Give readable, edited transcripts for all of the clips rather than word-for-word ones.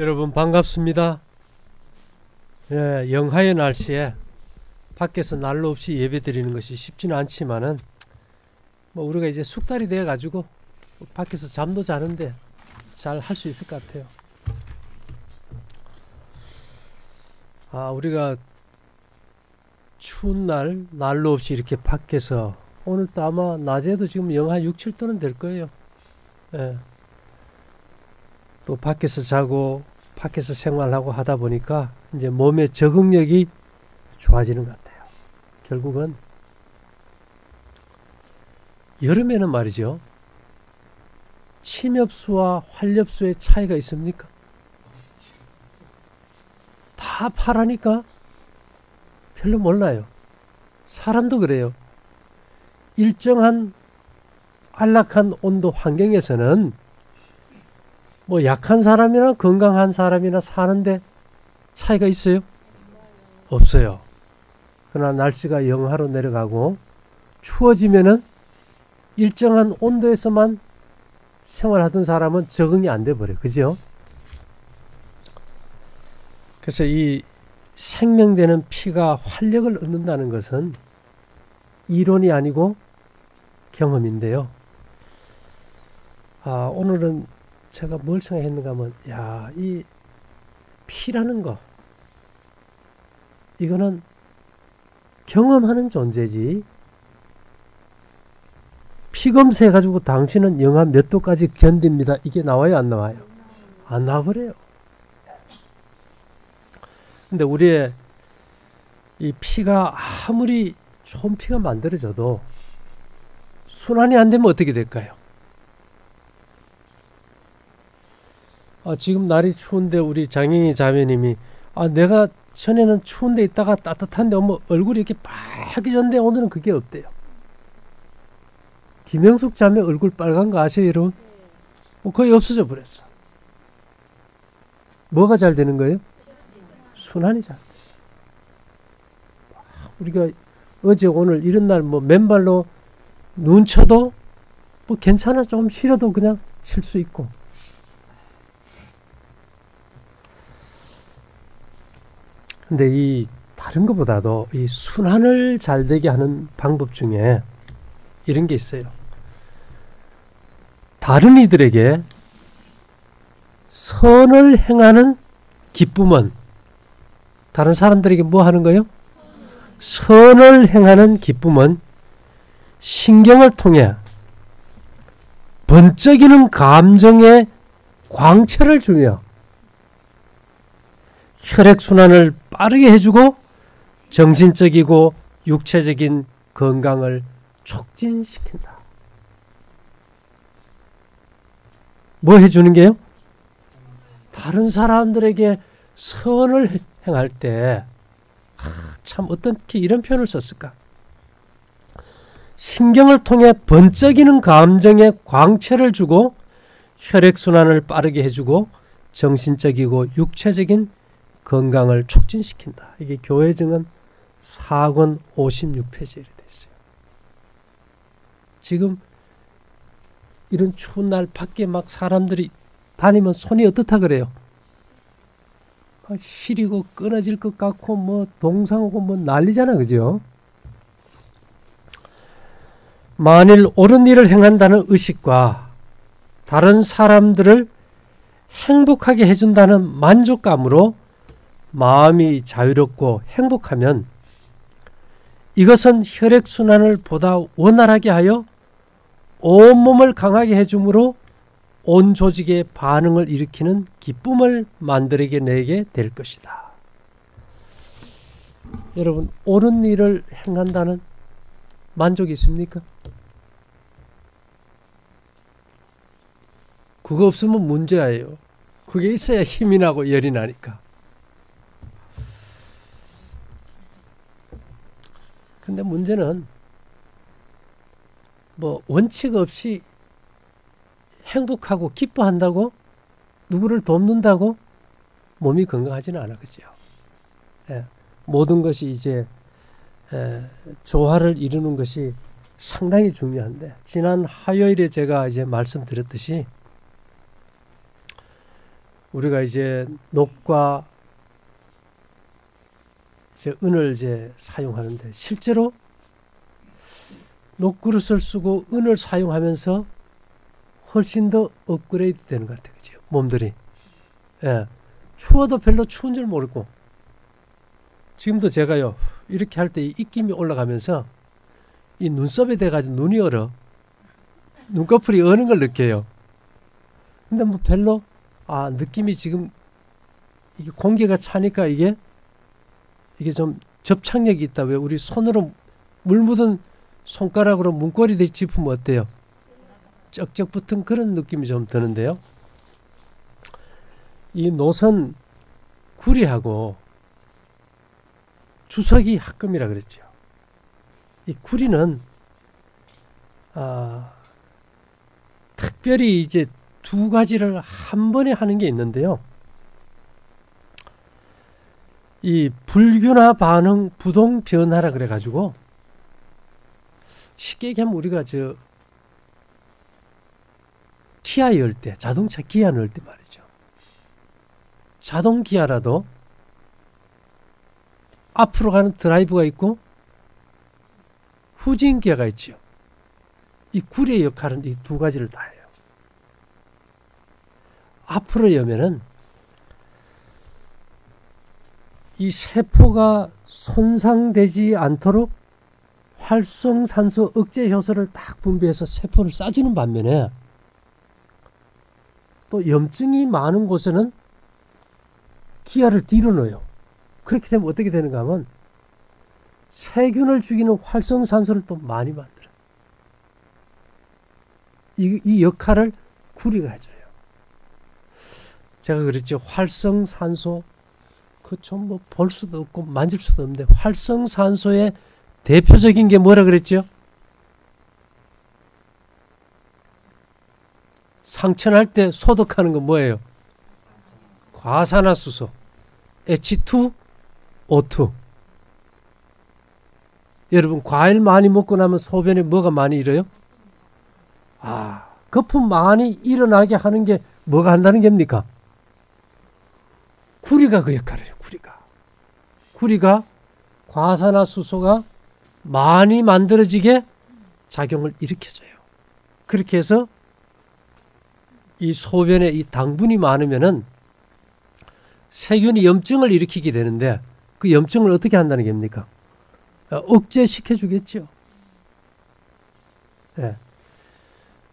여러분 반갑습니다. 예, 영하의 날씨에 밖에서 난로 없이 예배 드리는 것이 쉽지는 않지만은 우리가 이제 숙달이 되어 가지고 밖에서 잠도 자는데 잘 할 수 있을 것 같아요. 우리가 추운 날 난로 없이 이렇게 밖에서, 오늘도 아마 낮에도 지금 영하 6, 7도는 될 거예요. 예. 또 밖에서 자고 밖에서 생활하고 하다 보니까 이제 몸의 적응력이 좋아지는 것 같아요. 결국은 여름에는 말이죠, 침엽수와 활엽수의 차이가 있습니까? 다 파라니까 별로 몰라요. 사람도 그래요. 일정한 안락한 온도 환경에서는 약한 사람이나 건강한 사람이나 사는데 차이가 있어요? 없어요. 그러나 날씨가 영하로 내려가고 추워지면은 일정한 온도에서만 생활하던 사람은 적응이 안 돼 버려요. 그죠? 그래서 이 생명되는 피가 활력을 얻는다는 것은 이론이 아니고 경험인데요. 오늘은 제가 뭘 생각했는가 하면, 이 피라는 거, 이거는 경험하는 존재지, 피 검사해가지고 당신은 영하 몇 도까지 견딥니다, 이게 나와요, 안 나와요? 안 나와버려요. 근데 우리의 이 피가 아무리 좋은 피가 만들어져도 순환이 안 되면 어떻게 될까요? 지금 날이 추운데 우리 장영희 자매님이 내가 전에는 추운데 있다가 따뜻한데 얼굴이 이렇게 빨개졌는데 오늘은 그게 없대요. 김영숙 자매 얼굴 빨간 거 아세요, 여러분? 거의 없어져 버렸어. 뭐가 잘 되는 거예요? 순환이 잘 돼요. 우리가 어제 오늘 이런 날 맨발로 눈 쳐도 괜찮아, 조금 싫어도 그냥 칠 수 있고. 근데 이 다른 것보다도 이 순환을 잘 되게 하는 방법 중에 이런 게 있어요. 다른 이들에게 선을 행하는 기쁨은, 다른 사람들에게 뭐 하는 거예요? 선을 행하는 기쁨은 신경을 통해 번쩍이는 감정에 광채를 주며 혈액순환을 빠르게 해주고 정신적이고 육체적인 건강을 촉진시킨다. 뭐 해주는 게요? 다른 사람들에게 선을 행할 때, 참 어떻게 이런 표현을 썼을까? 신경을 통해 번쩍이는 감정에 광채를 주고 혈액순환을 빠르게 해주고 정신적이고 육체적인 건강을 촉진시킨다. 이게 교회증언 4권 56페이지에 되어 있어요. 지금 이런 추운 날 밖에 막 사람들이 다니면 손이 어떻다 그래요? 시리고 끊어질 것 같고 동상오고 난리잖아, 그죠? 만일 옳은 일을 행한다는 의식과 다른 사람들을 행복하게 해준다는 만족감으로 마음이 자유롭고 행복하면 이것은 혈액순환을 보다 원활하게 하여 온몸을 강하게 해주므로 온 조직의 반응을 일으키는 기쁨을 만들게 내게 될 것이다. 여러분, 옳은 일을 행한다는 만족이 있습니까? 그거 없으면 문제예요. 그게 있어야 힘이 나고 열이 나니까. 근데 문제는 원칙 없이 행복하고 기뻐한다고, 누구를 돕는다고 몸이 건강하지는 않아, 그죠? 모든 것이 이제 조화를 이루는 것이 상당히 중요한데, 지난 화요일에 제가 이제 말씀드렸듯이 우리가 이제 녹과 이제 은을 이제 사용하는데 실제로 녹그릇을 쓰고 은을 사용하면서 훨씬 더 업그레이드 되는 것 같아요. 그죠? 몸들이. 예. 추워도 별로 추운 줄 모르고 지금도 제가요 이렇게 할 때 입김이 올라가면서 이 눈썹에 대가지고 눈이 얼어. 눈꺼풀이 어는 걸 느껴요. 근데 뭐 별로 느낌이 지금 이게 공기가 차니까 이게 좀 접착력이 있다. 왜 우리 손으로 물 묻은 손가락으로 문고리 짚으면 어때요? 쩍쩍 붙은 그런 느낌이 좀 드는데요. 이 노선 구리하고 주석이 합금이라 그랬죠. 이 구리는 특별히 이제 두 가지를 한 번에 하는 게 있는데요. 이 불균화 반응 부동 변화라 그래가지고 쉽게 얘기하면 우리가 기아 열 때, 자동차 기아 넣을 때 말이죠. 자동 기아라도 앞으로 가는 드라이브가 있고 후진 기아가 있죠. 이 구리의 역할은 이 두 가지를 다 해요. 앞으로 여면은 이 세포가 손상되지 않도록 활성산소 억제 효소를 딱 분비해서 세포를 쏴주는 반면에 또 염증이 많은 곳에는 기아를 뒤로 넣어요. 그렇게 되면 어떻게 되는가 하면 세균을 죽이는 활성산소를 또 많이 만들어요. 이 역할을 구리가 해줘요. 제가 그랬죠. 활성산소 좀 뭐 볼 수도 없고 만질 수도 없는데 활성산소의 대표적인 게 뭐라 그랬죠? 상처날 때 소독하는 건 뭐예요? 과산화수소 H2O2. 여러분 과일 많이 먹고 나면 소변에 뭐가 많이 일어요? 거품 많이 일어나게 하는 게 뭐가 한다는 겁니까? 구리가 그 역할을 해요. 구리가 과산화수소가 많이 만들어지게 작용을 일으켜줘요. 그렇게 해서 이 소변에 이 당분이 많으면은 세균이 염증을 일으키게 되는데 그 염증을 어떻게 한다는 겁니까? 억제시켜 주겠죠. 예.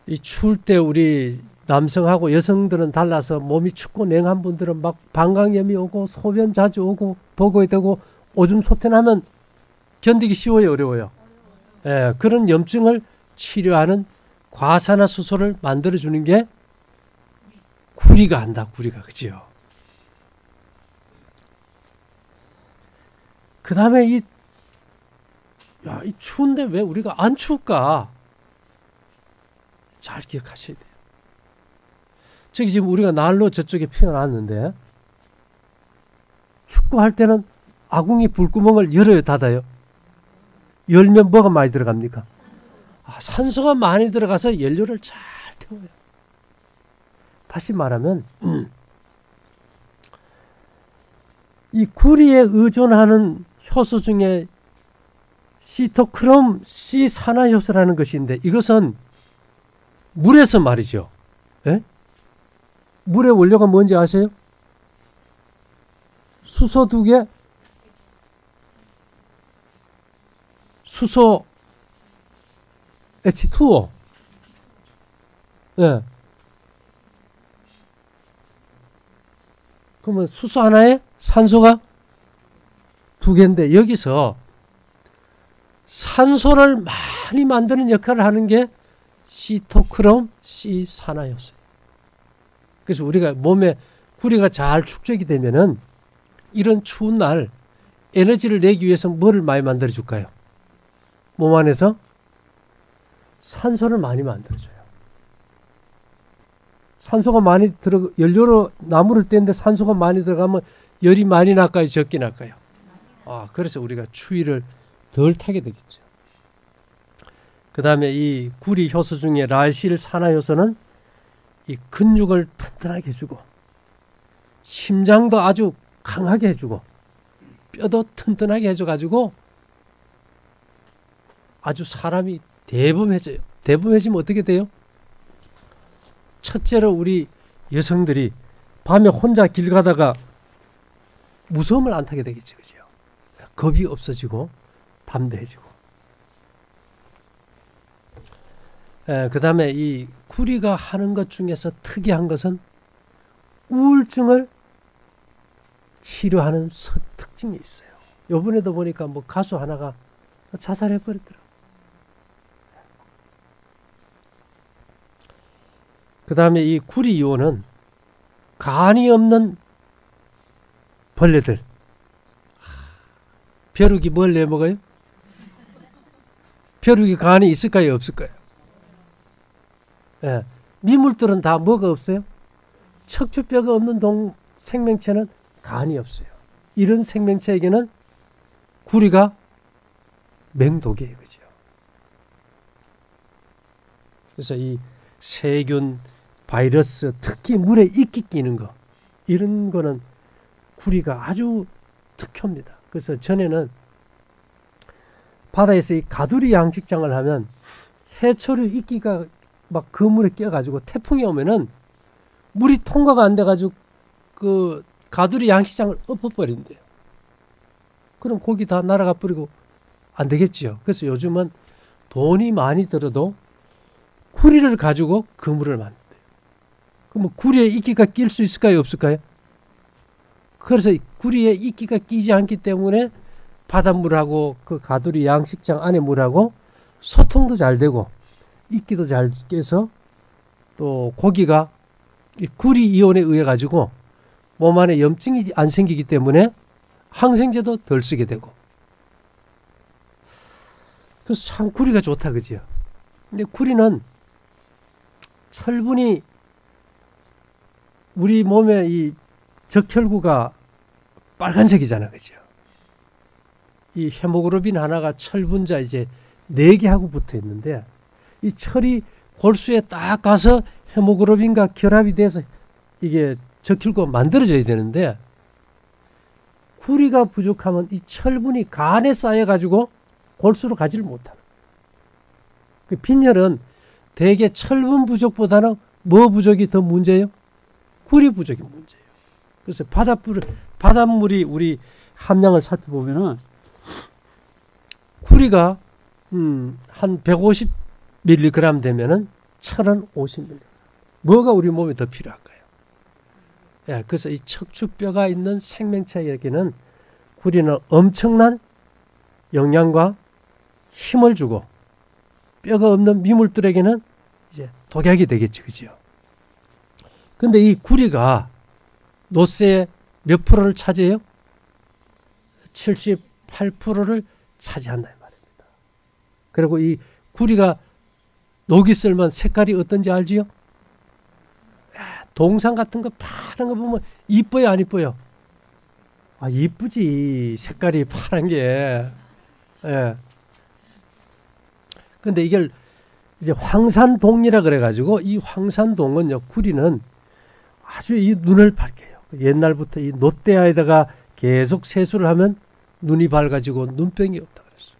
이 추울 때 우리 남성하고 여성들은 달라서 몸이 춥고 냉한 분들은 막 방광염이 오고 소변 자주 오고 보고에 되고 오줌 소변하면 견디기 쉬워요, 어려워요? 예, 그런 염증을 치료하는 과산화수소를 만들어주는 게 구리가 한다, 구리가. 그지요? 그 다음에 이 추운데 왜 우리가 안 추울까? 잘 기억하셔야 돼요. 저기 지금 우리가 난로 저쪽에 피워놨는데 춥고 할 때는 아궁이 불구멍을 열어요, 닫아요? 열면 뭐가 많이 들어갑니까? 산소가 많이 들어가서 연료를 잘 태워요. 다시 말하면 이 구리에 의존하는 효소 중에 시토크롬 C 산화효소라는 것이 있는데 이것은 물에서 말이죠. 예? 물의 원료가 뭔지 아세요? 수소 2개, 수소 H2O. 예. 그러면 수소 하나에 산소가 2개인데 여기서 산소를 많이 만드는 역할을 하는 게 시토크롬 C 산화효소예요. 그래서 우리가 몸에 구리가 잘 축적이 되면은 이런 추운 날 에너지를 내기 위해서 뭐를 많이 만들어 줄까요? 몸 안에서 산소를 많이 만들어 줘요. 산소가 많이 연료로 나무를 떼는데 산소가 많이 들어가면 열이 많이 날까요? 적게 날까요? 그래서 우리가 추위를 덜 타게 되겠죠. 그 다음에 이 구리 효소 중에 라실 산화효소는 이 근육을 튼튼하게 해주고 심장도 아주 강하게 해주고 뼈도 튼튼하게 해줘가지고 아주 사람이 대범해져요. 대범해지면 어떻게 돼요? 첫째로 우리 여성들이 밤에 혼자 길 가다가 무서움을 안 타게 되겠죠. 그죠? 겁이 없어지고 담대해지고. 그 다음에 이 구리가 하는 것 중에서 특이한 것은 우울증을 치료하는 특징이 있어요. 요번에도 보니까 뭐 가수 하나가 자살해버렸더라고요. 그 다음에 이 구리 이온은 간이 없는 벌레들. 벼룩이 뭘 내먹어요? 벼룩이 간이 있을까요? 없을까요? 예. 미물들은 다 뭐가 없어요? 척추뼈가 없는 생명체는 간이 없어요. 이런 생명체에게는 구리가 맹독이에요. 그죠? 그래서 이 세균, 바이러스, 특히 물에 이끼 끼는 거, 이런 거는 구리가 아주 특효입니다. 그래서 전에는 바다에서 이 가두리 양식장을 하면 해초류 이끼가 막 그 물에 껴가지고 태풍이 오면은 물이 통과가 안 돼가지고 그 가두리 양식장을 엎어버린대요. 그럼 고기 다 날아가 버리고 안 되겠지요. 그래서 요즘은 돈이 많이 들어도 구리를 가지고 그물을 만든대요. 그럼 구리에 이끼가 낄 수 있을까요? 없을까요? 그래서 구리에 이끼가 끼지 않기 때문에 바닷물하고 그 가두리 양식장 안에 물하고 소통도 잘 되고 이끼도 잘 껴서 또 고기가 이 구리 이온에 의해 가지고 몸 안에 염증이 안 생기기 때문에 항생제도 덜 쓰게 되고. 그래서 참 구리가 좋다 그지요. 근데 구리는 철분이 우리 몸의 이 적혈구가 빨간색이잖아 그죠. 이 헤모글로빈 하나가 철분자 이제 4개하고 붙어 있는데 이 철이 골수에 딱 가서 헤모글로빈과 결합이 돼서 이게 적혈구가 만들어져야 되는데 구리가 부족하면 이 철분이 간에 쌓여가지고 골수로 가지를 못하는. 그 빈혈은 대개 철분 부족보다는 뭐 부족이 더 문제예요? 구리 부족이 문제예요. 그래서 바닷물이 우리 함량을 살펴보면은 구리가 한 150mg 되면은 철은 50mg. 뭐가 우리 몸에 더 필요할까요? 예, 그래서 이 척추뼈가 있는 생명체에게는 구리는 엄청난 영양과 힘을 주고 뼈가 없는 미물들에게는 이제 독약이 되겠죠. 그죠? 근데 이 구리가 노쇠의 몇 프로를 차지해요? 78%를 차지한다 이 말입니다. 그리고 이 구리가 녹이 쓸면 색깔이 어떤지 알지요? 동상 같은 거 파란 거 보면 이뻐요, 안 이뻐요? 아, 이쁘지. 색깔이 파란 게. 예. 근데 이걸 이제 황산동이라 그래가지고 이 황산동은요, 구리는 아주 이 눈을 밝게 해요. 옛날부터 이 노떼아에다가 계속 세수를 하면 눈이 밝아지고 눈병이 없다 그랬어요.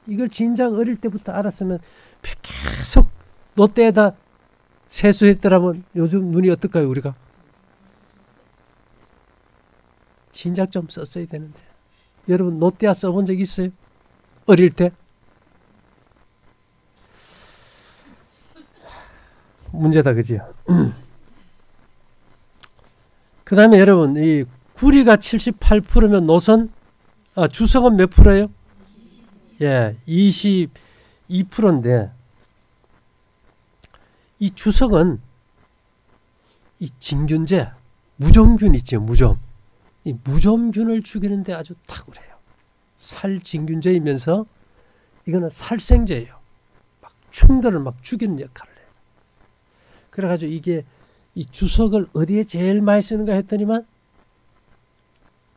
이걸 진작 어릴 때부터 알았으면 계속 노떼에다 세수했더라면 요즘 눈이 어떨까요, 우리가? 진작 좀 썼어야 되는데. 여러분, 노떼아 써본 적 있어요? 어릴 때? 문제다, 그지요? 그 다음에 여러분, 이 구리가 78%면 주석은 몇 프로예요? 예, 22%인데, 이 주석은 이 진균제, 무좀균 있죠, 무좀. 이 무좀균을 죽이는데 아주 탁월해요. 살진균제이면서 이거는 살생제예요. 막 충돌을 막 죽이는 역할을 해요. 그래가지고 이게 이 주석을 어디에 제일 많이 쓰는가 했더니만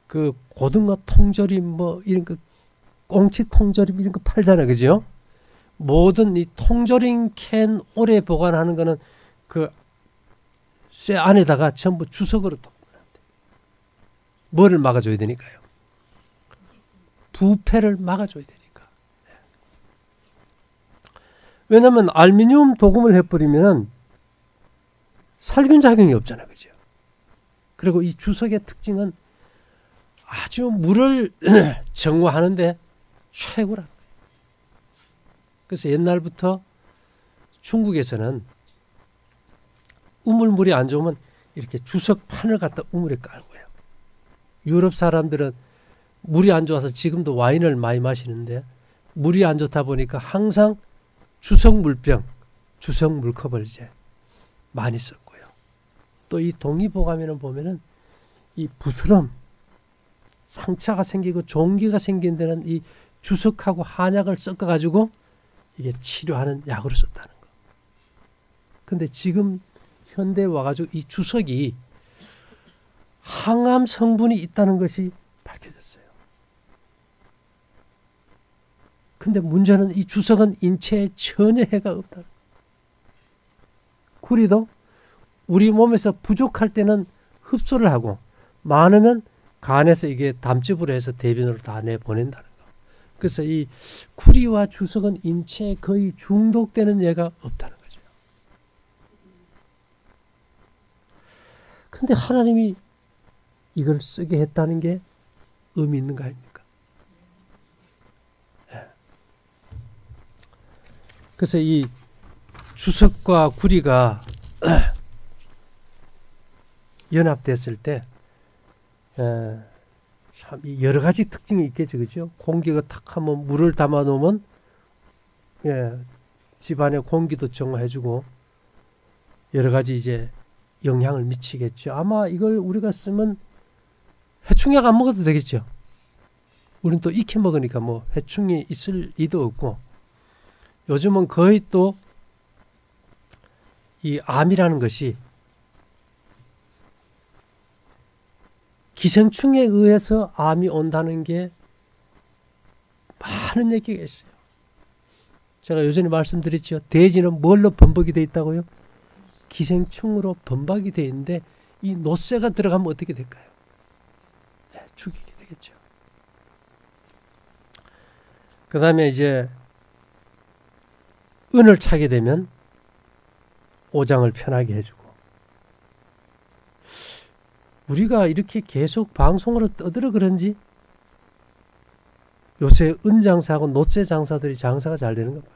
그 고등어 통조림 뭐 이런 거 꽁치 통조림 이런 거 팔잖아요, 그죠? 모든 이 통조림 캔 오래 보관하는 거는 그 쇠 안에다가 전부 주석으로 또. 뭐를 막아줘야 되니까요? 부패를 막아줘야 되니까. 왜냐하면 알루미늄 도금을 해버리면 살균 작용이 없잖아요. 그죠? 그리고 이 주석의 특징은 아주 물을 정화하는데 최고라. 그래서 옛날부터 중국에서는 우물물이 안 좋으면 이렇게 주석판을 갖다 우물에 깔고요. 유럽 사람들은 물이 안 좋아서 지금도 와인을 많이 마시는데 물이 안 좋다 보니까 항상 주석물병, 주석물컵을 이제 많이 썼고요. 또 이 동의보감에는 보면은 이 부스럼, 상처가 생기고 종기가 생긴 데는 이 주석하고 한약을 섞어가지고 이게 치료하는 약으로 썼다는 거. 근데 지금 현대에 와가지고 이 주석이 항암 성분이 있다는 것이 밝혀졌어요. 근데 문제는 이 주석은 인체에 전혀 해가 없다는 거예요. 구리도 우리 몸에서 부족할 때는 흡수를 하고 많으면 간에서 이게 담즙으로 해서 대변으로 다 내보낸다는 거. 그래서 이 구리와 주석은 인체에 거의 중독되는 예가 없다는 거죠. 근데 하나님이 이걸 쓰게 했다는 게 의미 있는 거 아닙니까? 네. 그래서 이 주석과 구리가 연합됐을 때 참 여러 가지 특징이 있겠죠, 그죠? 공기가 탁 하면 물을 담아 놓으면 집안의 공기도 정화해주고 여러 가지 이제 영향을 미치겠죠. 아마 이걸 우리가 쓰면 해충약 안 먹어도 되겠죠. 우리는 또 익혀 먹으니까 뭐 해충이 있을 리도 없고 요즘은 거의 또 이 암이라는 것이 기생충에 의해서 암이 온다는 게 많은 얘기가 있어요. 제가 요전에 말씀드렸죠. 돼지는 뭘로 범벅이 되어 있다고요? 기생충으로 범벅이 되어 있는데 이 노쇠가 들어가면 어떻게 될까요? 네, 죽이게 되겠죠. 그 다음에 이제 은을 차게 되면 오장을 편하게 해주고 우리가 이렇게 계속 방송으로 떠들어 그런지 요새 은장사하고 노쇠 장사들이 장사가 잘 되는 거 봐요.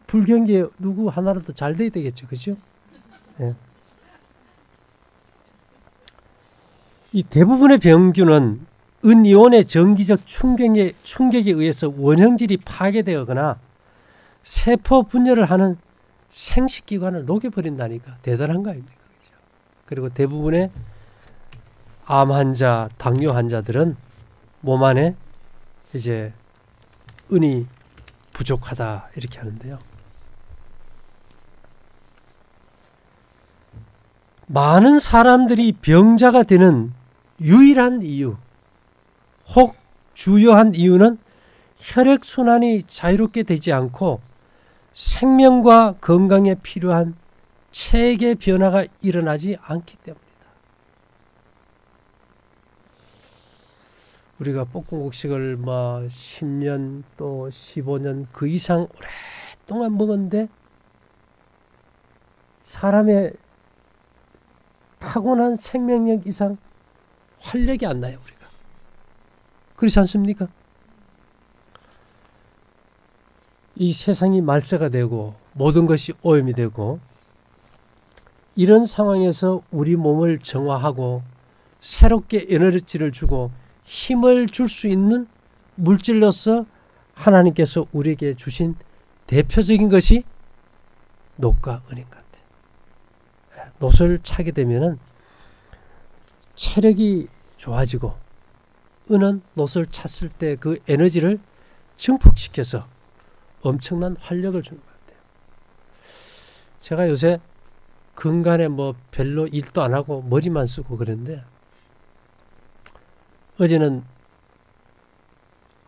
불경기에 누구 하나라도 잘 돼야 되겠죠. 그죠? 네. 이 대부분의 병균은 은이온의 정기적 충격에 의해서 원형질이 파괴되거나 세포 분열을 하는 생식기관을 녹여버린다니까 대단한 거 아닙니까? 그렇죠? 그리고 대부분의 암 환자, 당뇨 환자들은 몸 안에 이제 은이 부족하다 이렇게 하는데요. 많은 사람들이 병자가 되는 유일한 이유, 혹 주요한 이유는 혈액순환이 자유롭게 되지 않고 생명과 건강에 필요한 체계 변화가 일어나지 않기 때문이다. 우리가 볶음국식을 10년 또 15년 그 이상 오랫동안 먹었는데 사람의 타고난 생명력 이상 활력이 안 나요, 우리가. 그렇지 않습니까? 이 세상이 말세가 되고 모든 것이 오염이 되고 이런 상황에서 우리 몸을 정화하고 새롭게 에너지를 주고 힘을 줄 수 있는 물질로서 하나님께서 우리에게 주신 대표적인 것이 녹과 은인 것 같아요. 놋을 차게 되면은 체력이 좋아지고 은은 놋을 찼을 때 그 에너지를 증폭시켜서 엄청난 활력을 주는 것 같아요. 제가 요새 근간에 별로 일도 안 하고 머리만 쓰고 그랬는데 어제는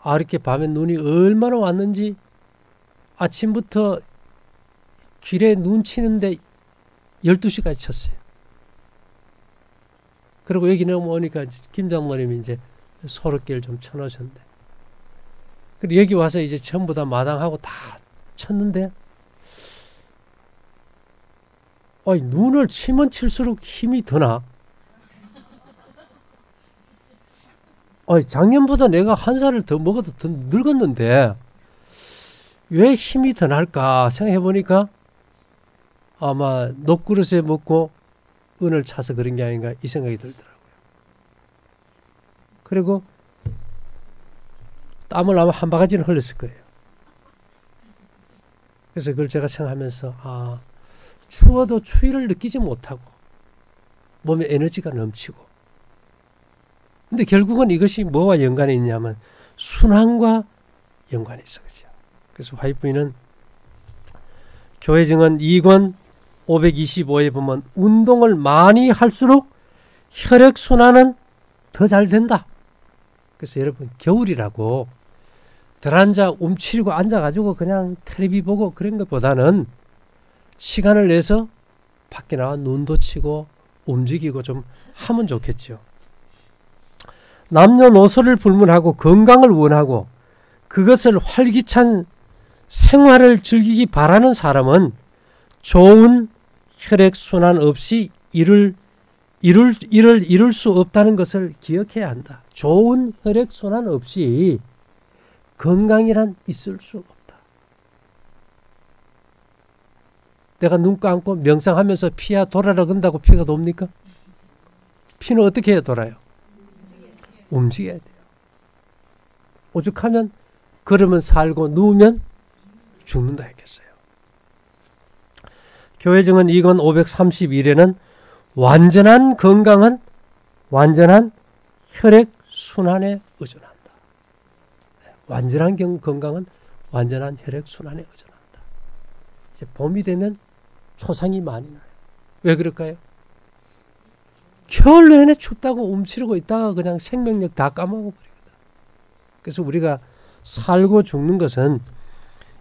이렇게 밤에 눈이 얼마나 왔는지 아침부터 길에 눈 치는데 12시까지 쳤어요. 그리고 여기 넘어오니까 김 장모님이 이제 소릇기를 좀 쳐놓으셨는데, 그리고 여기 와서 이제 전부 다 마당하고 다 쳤는데, 눈을 치면 칠수록 힘이 드나? 작년보다 내가 한 살을 더 먹어도 더 늙었는데 왜 힘이 더 날까 생각해 보니까 아마 녹그릇에 먹고 은을 차서 그런 게 아닌가 이 생각이 들더라고요. 그리고 땀을 아마 한 바가지는 흘렸을 거예요. 그래서 그걸 제가 생각하면서 추워도 추위를 느끼지 못하고 몸에 에너지가 넘치고, 근데 결국은 이것이 뭐와 연관이 있냐면 순환과 연관이 있어. 그죠? 그래서 화이트부인은 교회 증언 2권 525에 보면 운동을 많이 할수록 혈액순환은 더 잘 된다. 그래서 여러분 겨울이라고 들앉아 움츠리고 앉아가지고 그냥 텔레비 보고 그런 것보다는 시간을 내서 밖에 나와 눈도 치고 움직이고 좀 하면 좋겠죠. 남녀노소를 불문하고 건강을 원하고 그것을 활기찬 생활을 즐기기 바라는 사람은 좋은 혈액순환 없이 이룰 수 없다는 것을 기억해야 한다. 좋은 혈액순환 없이 건강이란 있을 수 없다. 내가 눈 감고 명상하면서 피가 돌아라 건다고 피가 돕니까? 피는 어떻게 해야 돌아요? 움직여야 돼요. 오죽하면 걸으면 살고 누우면 죽는다 했겠어요. 교회 증언 2권 531에는 완전한 건강은 완전한 혈액순환에 의존한다. 완전한 건강은 완전한 혈액순환에 의존한다. 이제 봄이 되면 초상이 많이 나요. 왜 그럴까요? 겨울 내내 춥다고 움츠리고 있다가 그냥 생명력 다 까먹어버리거든. 그래서 우리가 살고 죽는 것은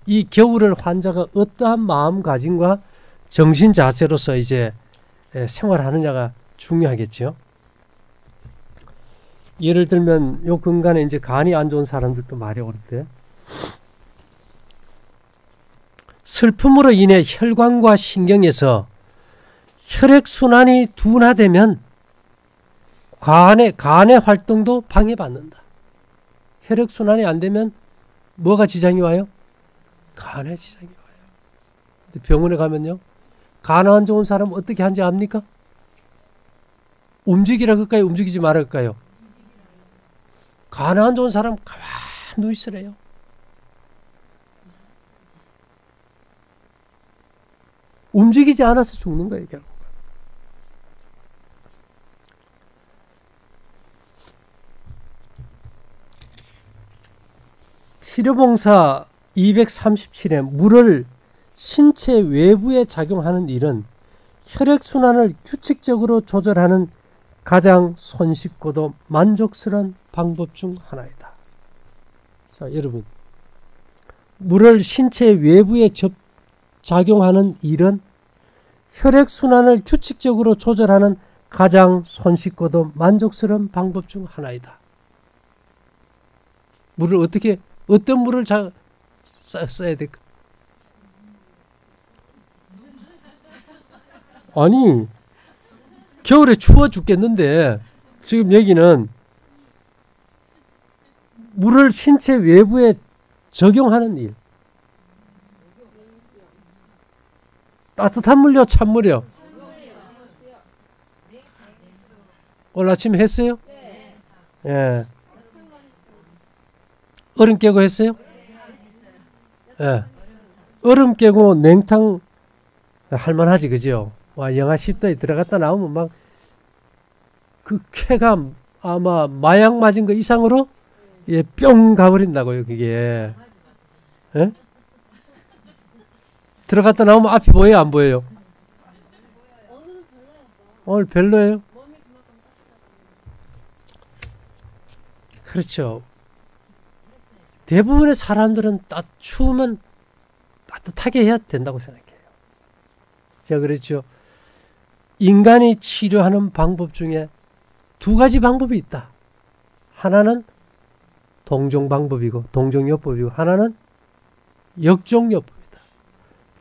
이 겨울을 환자가 어떠한 마음가짐과 정신 자세로서 이제 생활하느냐가 중요하겠죠. 예를 들면 요 근간에 이제 간이 안 좋은 사람들도 말이 오는데, 슬픔으로 인해 혈관과 신경에서 혈액순환이 둔화되면 간의 활동도 방해받는다. 혈액순환이 안 되면 뭐가 지장이 와요? 간에 지장이 와요. 근데 병원에 가면요, 간 안 좋은 사람 어떻게 하는지 압니까? 움직이라 그럴까요? 움직이지 말아 그럴까요? 간 안 좋은 사람 가만히 누워 있으래요. 움직이지 않아서 죽는 거예요, 결국. 치료봉사 237에 물을 신체 외부에 작용하는 일은 혈액순환을 규칙적으로 조절하는 가장 손쉽고도 만족스러운 방법 중 하나이다. 자, 여러분, 물을 신체 외부에 작용하는 일은 혈액순환을 규칙적으로 조절하는 가장 손쉽고도 만족스러운 방법 중 하나이다. 물을 어떤 물을 써야 될까? 아니, 겨울에 추워 죽겠는데 지금 여기는 물을 신체 외부에 적용하는 일. 따뜻한 물요, 찬물이요? 오늘 아침에 했어요? 예. 얼음 깨고 했어요? 예. 얼음 깨고 냉탕 할만하지, 그죠? 와, 영하 10도에 들어갔다 나오면 막 그 쾌감, 아마 마약 맞은 거 이상으로 뿅 가버린다고요, 그게. 예? 들어갔다 나오면 앞이 보여요, 안 보여요? 오늘 별로예요? 그렇죠. 대부분의 사람들은 추우면 따뜻하게 해야 된다고 생각해요. 제가 그랬죠. 인간이 치료하는 방법 중에 두 가지 방법이 있다. 하나는 동종방법이고 동종요법이고 하나는 역종요법이다.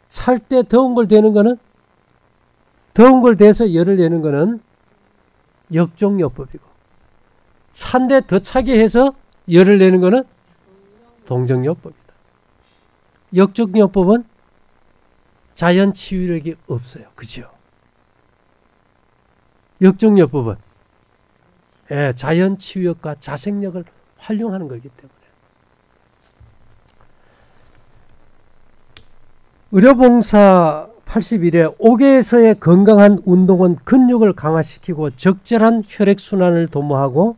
찰 때 더운 걸 대는 거는 더운 걸 대서 열을 내는 거는 역종요법이고 찬데 더 차게 해서 열을 내는 거는 동종요법이다. 역종요법은 자연 치유력이 없어요. 그죠? 역종요법은 자연 치유력과 자생력을 활용하는 거기 때문에. 의료봉사 81회 5개에서의 건강한 운동은 근육을 강화시키고 적절한 혈액순환을 도모하고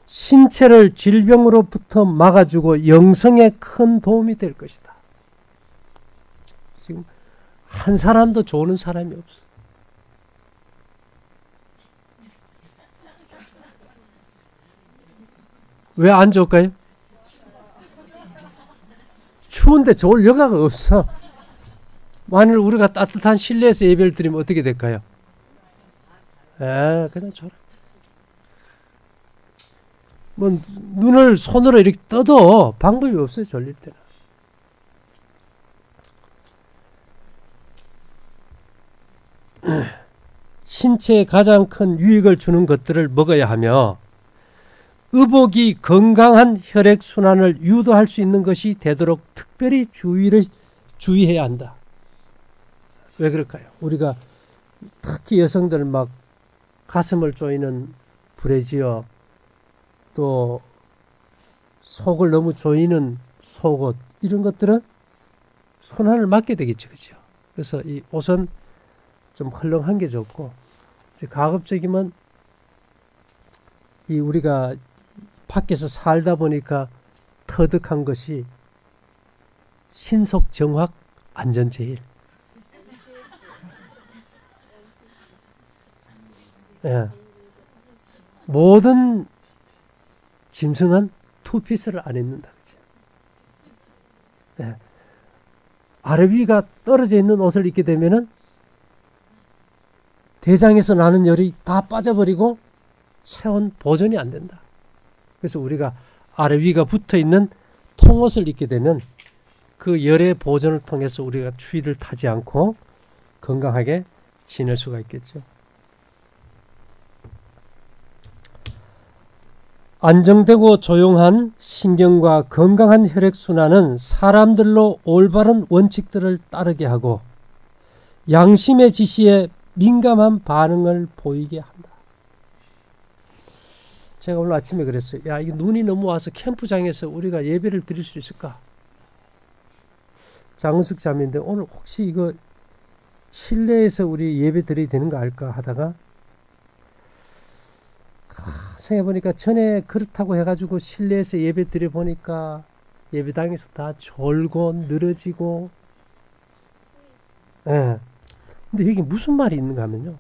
신체를 질병으로부터 막아주고 영성에 큰 도움이 될 것이다. 지금 한 사람도 좋은 사람이 없어. 왜 안 좋을까요? 추운데 좋을 여가가 없어. 만일 우리가 따뜻한 실내에서 예배를 드리면 어떻게 될까요? 그냥 저래. 뭐 눈을 손으로 이렇게 떠도 방법이 없어요. 졸릴 때는. 신체에 가장 큰 유익을 주는 것들을 먹어야 하며 의복이 건강한 혈액순환을 유도할 수 있는 것이 되도록 특별히 주의해야 한다. 왜 그럴까요? 우리가 특히 여성들 막 가슴을 조이는 브래지어 또 속을 너무 조이는 속옷 이런 것들은 순환을 막게 되겠죠. 그죠? 그래서 이 옷은 좀 헐렁한 게 좋고 이제 가급적이면 이 우리가 밖에서 살다 보니까 터득한 것이 신속 정확 안전 제일. 모든 짐승은 투피스를 안 입는다. 그죠? 아래 위가 떨어져 있는 옷을 입게 되면은 대장에서 나는 열이 다 빠져버리고 체온 보존이 안 된다. 그래서 우리가 아래 위가 붙어 있는 통옷을 입게 되면 그 열의 보존을 통해서 우리가 추위를 타지 않고 건강하게 지낼 수가 있겠죠. 안정되고 조용한 신경과 건강한 혈액순환은 사람들로 올바른 원칙들을 따르게 하고 양심의 지시에 민감한 반응을 보이게 한다. 제가 오늘 아침에 그랬어요. 야, 이게 눈이 너무 와서 캠프장에서 우리가 예배를 드릴 수 있을까? 장은숙 자매인데 오늘 혹시 이거 실내에서 우리 예배 드려야 되는 거 알까 하다가 생각해보니까 전에 그렇다고 해가지고 실내에서 예배 드려보니까 예배당에서 다 졸고 늘어지고 근데 여기 무슨 말이 있는가 하면요.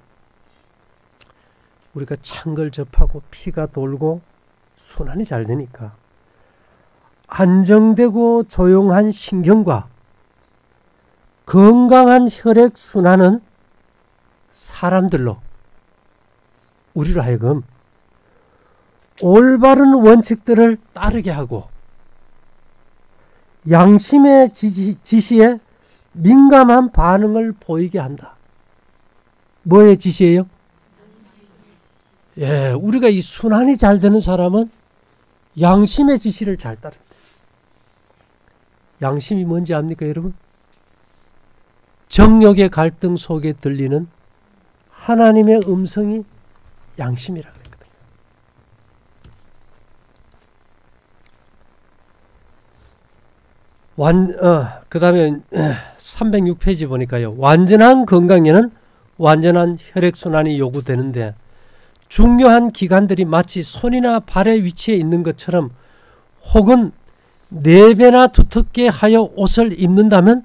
우리가 찬 걸 접하고 피가 돌고 순환이 잘 되니까 안정되고 조용한 신경과 건강한 혈액순환은 사람들로 우리로 하여금 올바른 원칙들을 따르게 하고 양심의 지시에 민감한 반응을 보이게 한다. 뭐의 지시예요? 우리가 이 순환이 잘 되는 사람은 양심의 지시를 잘 따른다. 양심이 뭔지 압니까, 여러분? 정욕의 갈등 속에 들리는 하나님의 음성이 양심이라고 그랬거든요. 그 다음에 306페이지 보니까요. 완전한 건강에는 완전한 혈액순환이 요구되는데 중요한 기관들이 마치 손이나 발의 위치에 있는 것처럼 혹은 4배나 두텁게 하여 옷을 입는다면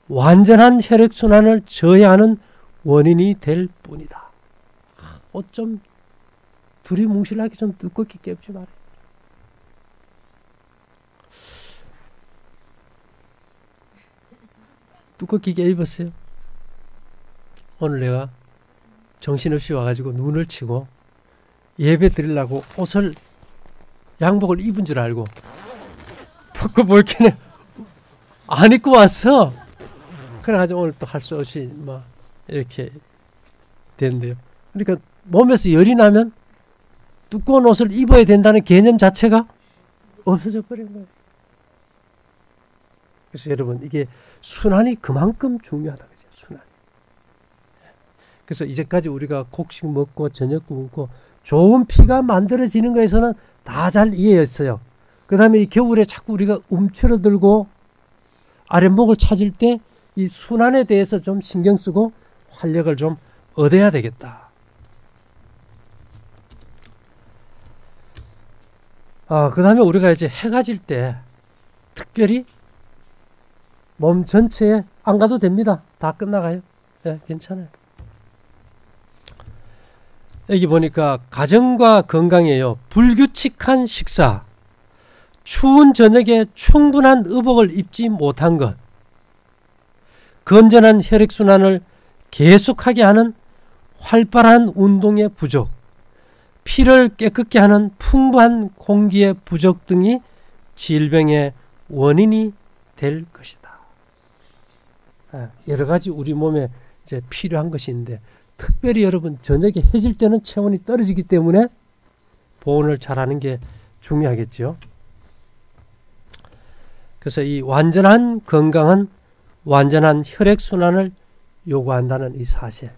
완전한 혈액순환을 저해하는 원인이 될 뿐이다. 옷 좀 두리뭉실하게 좀 두껍게 껴입지 말아요. 두껍게 껴입었어요. 오늘 내가 정신없이 와가지고 눈을 치고 예배 드리려고 옷을 양복을 입은 줄 알고 벗고 볼게는 안 입고 왔어. 그래가지고 오늘 또 할 수 없이 막 이렇게 된대요. 그러니까 몸에서 열이 나면 두꺼운 옷을 입어야 된다는 개념 자체가 없어져 버린 거예요. 그래서 여러분, 이게 순환이 그만큼 중요하다. 그죠? 순환이. 그래서 이제까지 우리가 곡식 먹고 저녁 굶고 좋은 피가 만들어지는 거에서는 다 잘 이해했어요. 그 다음에 이 겨울에 자꾸 우리가 움츠러들고 아랫목을 찾을 때 이 순환에 대해서 좀 신경 쓰고 활력을 좀 얻어야 되겠다. 그 다음에 우리가 이제 해가 질 때 특별히 몸 전체에 안 가도 됩니다. 다 끝나가요. 네, 괜찮아요. 여기 보니까 가정과 건강이에요. 불규칙한 식사, 추운 저녁에 충분한 의복을 입지 못한 것, 건전한 혈액순환을 계속하게 하는 활발한 운동의 부족, 피를 깨끗게 하는 풍부한 공기의 부족 등이 질병의 원인이 될 것이다. 여러 가지 우리 몸에 이제 필요한 것이 있는데, 특별히 여러분 저녁에 해질 때는 체온이 떨어지기 때문에 보온을 잘하는 게 중요하겠죠. 그래서 이 완전한 건강은 완전한 혈액순환을 요구한다는 이 사실,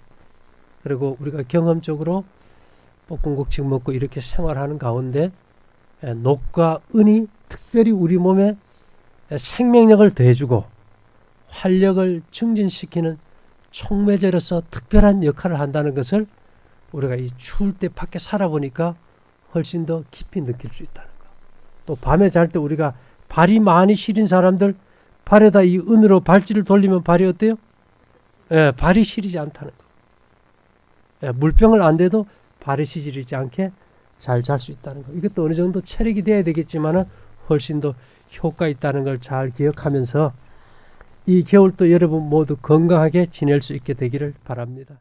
그리고 우리가 경험적으로 볶음국식 먹고 이렇게 생활하는 가운데 녹과 은이 특별히 우리 몸에 생명력을 더해주고 활력을 증진시키는 촉매제로서 특별한 역할을 한다는 것을 우리가 이 추울 때 밖에 살아보니까 훨씬 더 깊이 느낄 수 있다는 거. 또 밤에 잘 때 우리가 발이 많이 시린 사람들, 발에다 이 은으로 발질을 돌리면 발이 어때요? 발이 시리지 않다는 거. 물병을 안 대도 발이 시리지 않게 잘 잘 수 있다는 거. 이것도 어느 정도 체력이 돼야 되겠지만은 훨씬 더 효과 있다는 걸 잘 기억하면서 이 겨울도 여러분 모두 건강하게 지낼 수 있게 되기를 바랍니다.